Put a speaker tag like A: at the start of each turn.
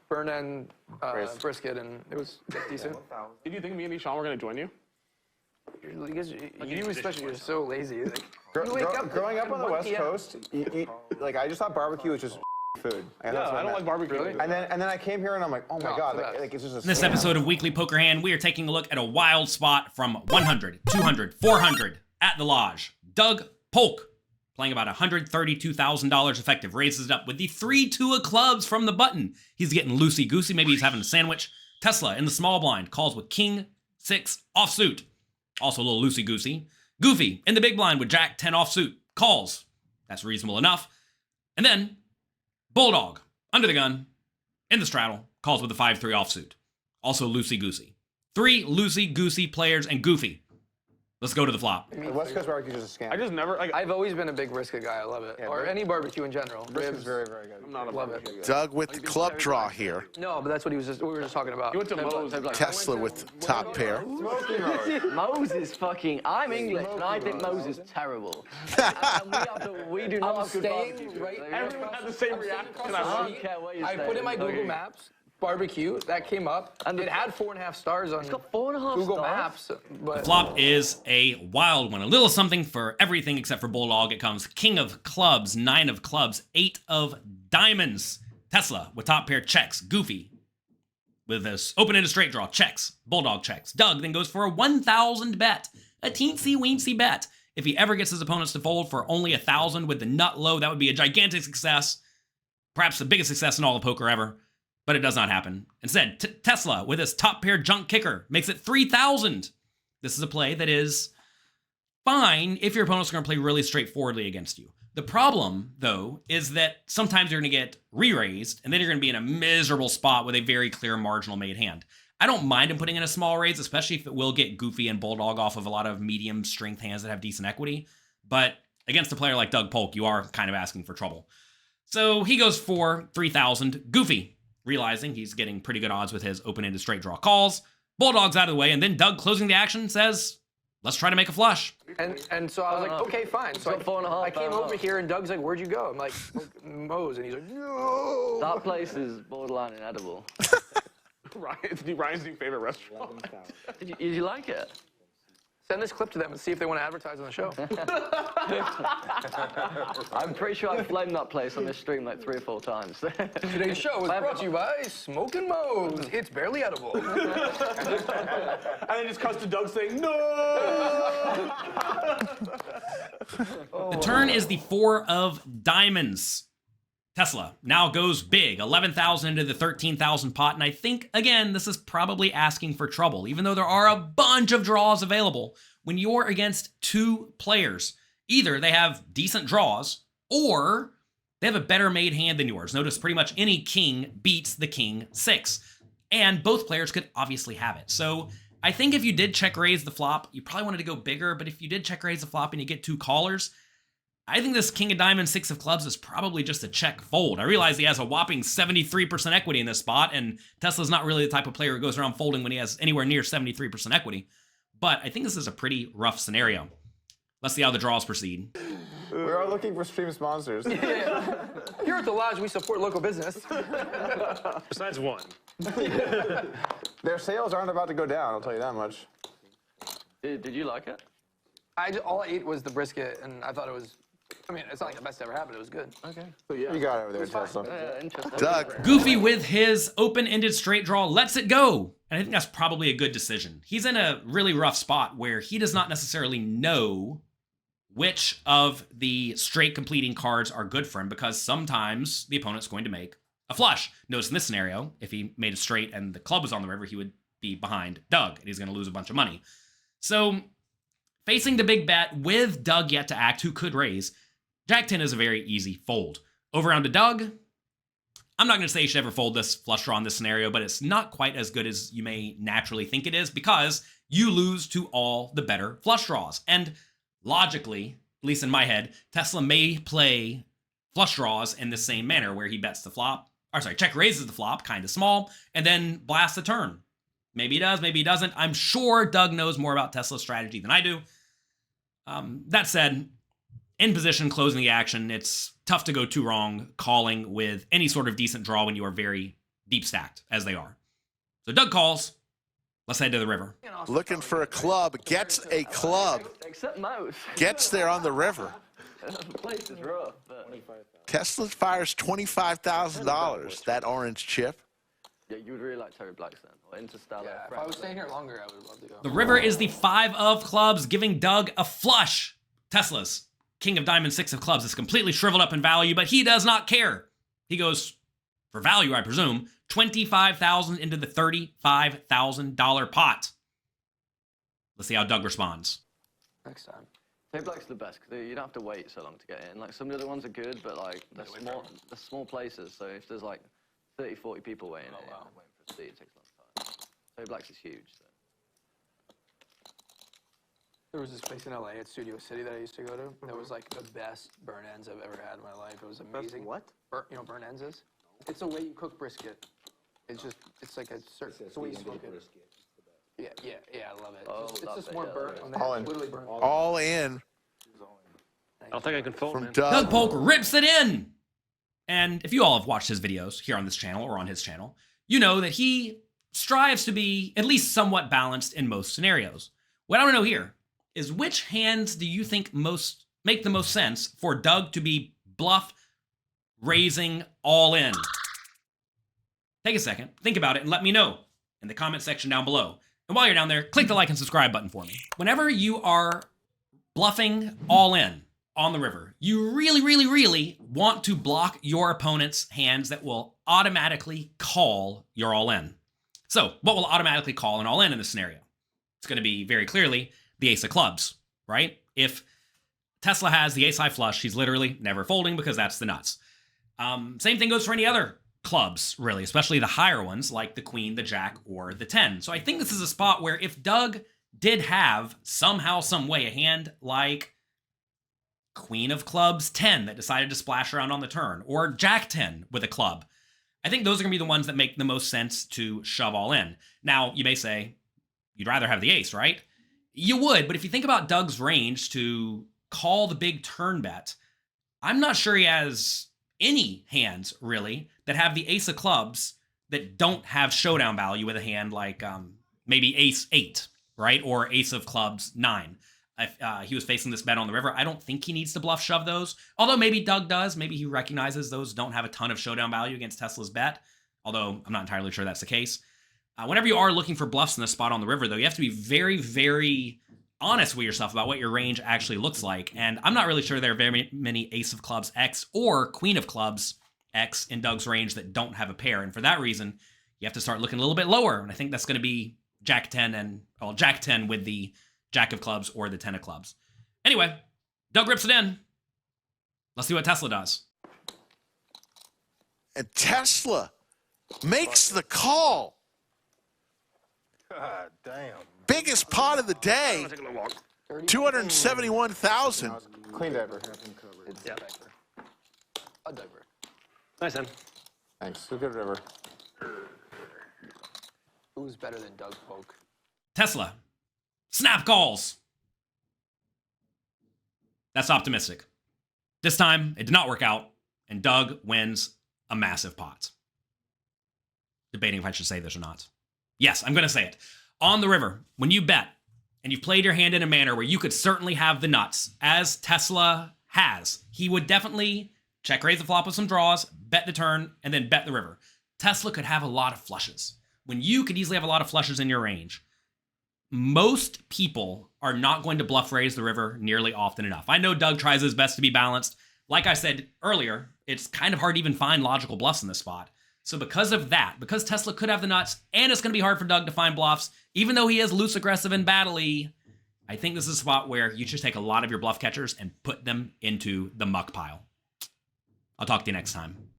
A: burn end brisket, and it was decent.
B: Did you think me and Sean were going to join you?
A: You especially, you're so lazy. Like,
C: Growing up on the West Coast, like I just thought barbecue was just food.
B: I don't like barbecue. Really?
C: And then I came here and I'm like, oh my god, like it's just.
D: In this episode of Weekly Poker Hand, we are taking a look at a wild spot from 100, 200, 400 at the Lodge. Doug Polk, playing about $132,000 effective, raises it up with the 3-2 of clubs from the button. He's getting loosey-goosey. Maybe he's having a sandwich. Tesla in the small blind calls with King 6 offsuit. Also a little loosey-goosey. Goofy in the big blind with Jack 10 offsuit. Calls. That's reasonable enough. And then Bulldog under the gun in the straddle calls with the 5-3 offsuit. Also loosey-goosey. 3 loosey-goosey players and Goofy. Let's go to the flop.
C: The West Coast barbecue is a scam.
B: I just never.
A: I've always been a big brisket guy. I love it.
C: Yeah,
A: or any barbecue in general.
C: Brisket is very, very good.
B: I'm not a barbecue guy.
E: Doug with the club draw here.
A: No, but that's what we were just talking about.
B: You went to Moe's.
E: Tesla with top pair.
F: Moe's is fucking. I'm English, and I think Moe's is terrible. And we do not have good barbecue.
A: Right,
B: Everyone had the same reaction.
F: I don't care where you
A: I put in my Google Maps barbecue. That came up, and it had 4.5 stars on
F: got 4.5
A: Google
F: stars?
A: Maps. But
D: Flop is a wild one. A little something for everything except for Bulldog. It comes King of clubs, 9 of clubs, 8 of diamonds. Tesla with top pair checks. Goofy with this open-ended straight draw checks. Bulldog checks. Doug then goes for a 1,000 bet. A teensy-weensy bet. If he ever gets his opponents to fold for only 1,000 with the nut low, that would be a gigantic success. Perhaps the biggest success in all of poker ever. But it does not happen. Instead, Tesla, with his top pair junk kicker, makes it 3,000. This is a play that is fine if your opponents are going to play really straightforwardly against you. The problem, though, is that sometimes you're going to get re-raised, and then you're going to be in a miserable spot with a very clear marginal made hand. I don't mind him putting in a small raise, especially if it will get Goofy and Bulldog off of a lot of medium strength hands that have decent equity. But against a player like Doug Polk, you are kind of asking for trouble. So he goes for 3,000. Goofy, realizing he's getting pretty good odds with his open-ended straight draw calls. Bulldog's out of the way, and then Doug, closing the action, says, let's try to make a flush.
A: and so I was like, okay, fine. So I came over here, and Doug's like, where'd you go? I'm like, Moe's, and he's like, no.
F: That place is borderline inedible.
B: Ryan's new favorite restaurant.
F: Did you like it?
A: Send this clip to them and see if they want to advertise on the show.
F: I'm pretty sure I've flamed that place on this stream like 3 or 4 times.
A: Today's show is brought to you by Smokin' Moe's. It's barely edible.
B: And then just cuts to Doug saying, no!
D: The turn is the 4 of diamonds. Tesla now goes big, 11,000 into the 13,000 pot, and I think, again, this is probably asking for trouble, even though there are a bunch of draws available. When you're against 2 players, either they have decent draws, or they have a better made hand than yours. Notice pretty much any king beats the king 6, and both players could obviously have it. So I think if you did check raise the flop, you probably wanted to go bigger, but if you did check raise the flop and you get 2 callers, I think this King of Diamonds, 6 of Clubs is probably just a check fold. I realize he has a whopping 73% equity in this spot, and Tesla's not really the type of player who goes around folding when he has anywhere near 73% equity. But I think this is a pretty rough scenario. Let's see how the draws proceed.
C: We are looking for stream sponsors.
A: Here at the Lodge, we support local business.
G: Besides one.
C: Their sales aren't about to go down, I'll tell you that much.
F: Did you like it?
A: All I ate was the brisket, and I thought it was, I mean, it's not like the best ever happened. It was good.
F: Okay.
C: You got it over there, Tesla.
F: Interesting.
E: Doug.
D: Goofy with his open-ended straight draw lets it go. And I think that's probably a good decision. He's in a really rough spot where he does not necessarily know which of the straight completing cards are good for him, because sometimes the opponent's going to make a flush. Notice in this scenario, if he made a straight and the club was on the river, he would be behind Doug, and he's going to lose a bunch of money. So facing the big bet with Doug yet to act, who could raise, Jack 10 is a very easy fold. Over on to Doug. I'm not going to say you should ever fold this flush draw in this scenario, but it's not quite as good as you may naturally think it is, because you lose to all the better flush draws. And logically, at least in my head, Tesla may play flush draws in the same manner, where he bets the flop, or sorry, check raises the flop, kind of small, and then blasts the turn. Maybe he does, maybe he doesn't. I'm sure Doug knows more about Tesla's strategy than I do. That said, in position, closing the action, it's tough to go too wrong calling with any sort of decent draw when you are very deep stacked as they are. So Doug calls. Let's head to the river.
E: Looking for a club, gets a club,
F: Except Mo's.
E: gets there on the river.
F: The place is rough. But...
E: Tesla fires $25,000, that orange chip.
F: Yeah, you would really like Terry Black's then, or Interstellar.
A: Yeah, if I was staying here longer, I would love to go.
D: The river is the 5 of clubs, giving Doug a flush. Tesla's king of diamonds, 6 of clubs is completely shriveled up in value, but he does not care. He goes, for value, I presume, $25,000 into the $35,000 pot. Let's see how Doug responds.
A: Next time.
F: Terry Black's the best, because you don't have to wait so long to get in. Like, some of the other ones are good, but, like, they're small places, so if there's, like, 30, 40 people waiting waiting for a seat, it takes a long time. Terry Black's is huge, so.
A: There was this place in LA at Studio City that I used to go to. That was like the best burn ends I've ever had in my life. It was amazing.
C: What?
A: You know what burn ends is? It's a way you cook brisket. It's like a certain, it's a way you smoke it. Yeah, I love it.
F: Oh,
A: it's just more burnt.
C: All in.
A: Literally burnt.
E: All in
G: I don't think I can fold,
E: from
G: man.
D: Doug
E: Doug.
D: Polk rips it in. And if you all have watched his videos here on this channel or on his channel, you know that he strives to be at least somewhat balanced in most scenarios. What I want to know here is which hands do you think make the most sense for Doug to be bluff, raising, all in? Take a second, think about it, and let me know in the comment section down below. And while you're down there, click the like and subscribe button for me. Whenever you are bluffing all in on the river, you really, really, really want to block your opponent's hands that will automatically call your all in. So what will automatically call an all in this scenario? It's going to be very clearly the ace of clubs, right? If Tesla has the ace high flush, he's literally never folding because that's the nuts. Same thing goes for any other clubs, really, especially the higher ones like the queen, the jack, or the 10. So I think this is a spot where if Doug did have somehow, some way, a hand like queen of clubs 10 that decided to splash around on the turn, or jack 10 with a club, I think those are going to be the ones that make the most sense to shove all in. Now, you may say, you'd rather have the ace, right? You would, but if you think about Doug's range to call the big turn bet, I'm not sure he has any hands, really, that have the ace of clubs that don't have showdown value with a hand like maybe ace 8, right? Or ace of clubs 9. If he was facing this bet on the river, I don't think he needs to bluff shove those. Although maybe Doug does. Maybe he recognizes those don't have a ton of showdown value against Tesla's bet. Although I'm not entirely sure that's the case. Whenever you are looking for bluffs in this spot on the river, though, you have to be very, very honest with yourself about what your range actually looks like. And I'm not really sure there are very many ace of clubs X or queen of clubs X in Doug's range that don't have a pair. And for that reason, you have to start looking a little bit lower. And I think that's going to be jack 10 and, well, jack 10 with the jack of clubs or the 10 of clubs. Anyway, Doug rips it in. Let's see what Tesla does.
E: And Tesla makes the call.
C: God damn.
E: Biggest pot of the day, 271,000.
C: Clean diaper.
A: It's a diaper. A diaper.
G: Nice, man.
C: Thanks. Good river.
A: Who's better than Doug Polk?
D: Tesla. Snap calls. That's optimistic. This time, it did not work out, and Doug wins a massive pot. Debating if I should say this or not. Yes, I'm going to say it. On the river, when you bet, and you've played your hand in a manner where you could certainly have the nuts, as Tesla has, he would definitely check raise the flop with some draws, bet the turn, and then bet the river. Tesla could have a lot of flushes. When you could easily have a lot of flushes in your range, most people are not going to bluff raise the river nearly often enough. I know Doug tries his best to be balanced. Like I said earlier, it's kind of hard to even find logical bluffs in this spot. So because of that, because Tesla could have the nuts, and it's going to be hard for Doug to find bluffs, even though he is loose, aggressive, and battle-y, I think this is a spot where you should take a lot of your bluff catchers and put them into the muck pile. I'll talk to you next time.